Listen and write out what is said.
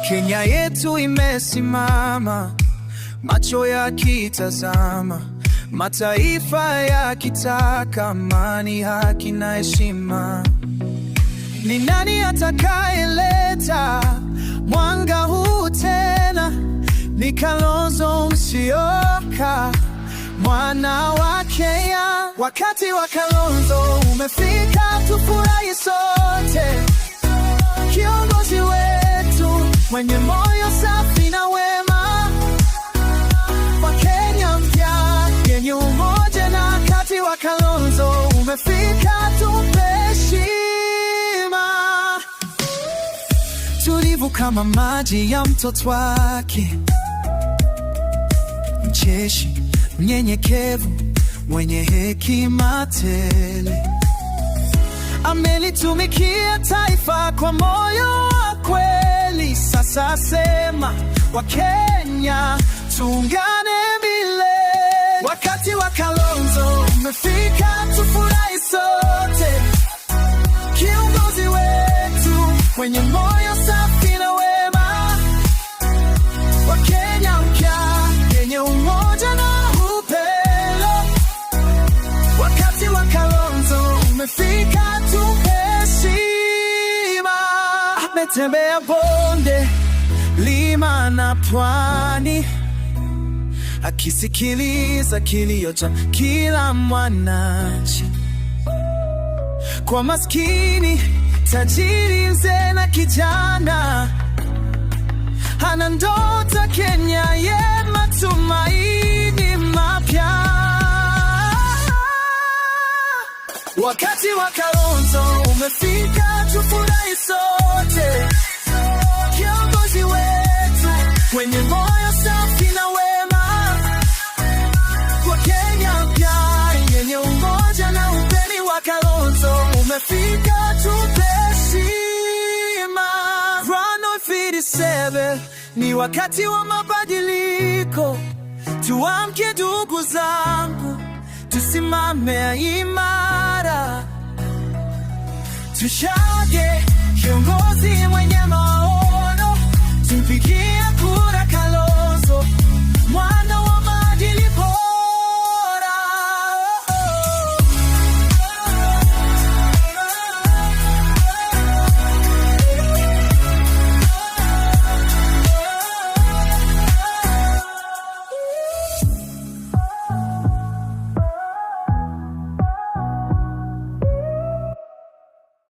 Kenya yetu imesimama, macho yakitazama, mataifa yakitaka amani, haki na heshima. Ni nani atakayeleta mwanga huu tena? Ni Kalonzo Musyoka, mwana wa Kenya. Wakati wa Kalonzo umefika, tufurahi sote. Kiongozi wetu mwenye moyo safi na wema, wa Kenya mpya yenye umoja. Na wakati wa Kalonzo umefika, tupe heshima. Tulivu kama maji ya mtoto wake, mcheshi, mnyenyekevu, mwenye hekima tele. Amelitumikia taifa kwa moyo wa kweli. Sasa sema, wa Kenya tuungane milele. Wakati wa Kalonzo umefika, tufurahi sote. Kiongozi wetu mwenye moyo safi na wema, wa Kenya mpya yenye umoja na upendo. Wakati wa Kalonzo umefika, tupe heshima. Ametembea bonde, mlima na pwani, akisikiliza kilio cha kila mwananchi. Kwa maskini, tajiri, mzee na kijana, ana ndoto Kenya yenye matumaini mapya. Wakati wa Kalonzo umefika, tufurahi sote. Kiongozi wetu mwenye moyo safi na wema, wa Kenya mpya yenye umoja na upendo. Wa Kalonzo umefika, tupe heshima. Run 57, ni wakati wa mabadiliko. Tuamke ndugu zangu, tusimame imara. Tuchage kiongozi mwenye maono, tumpigie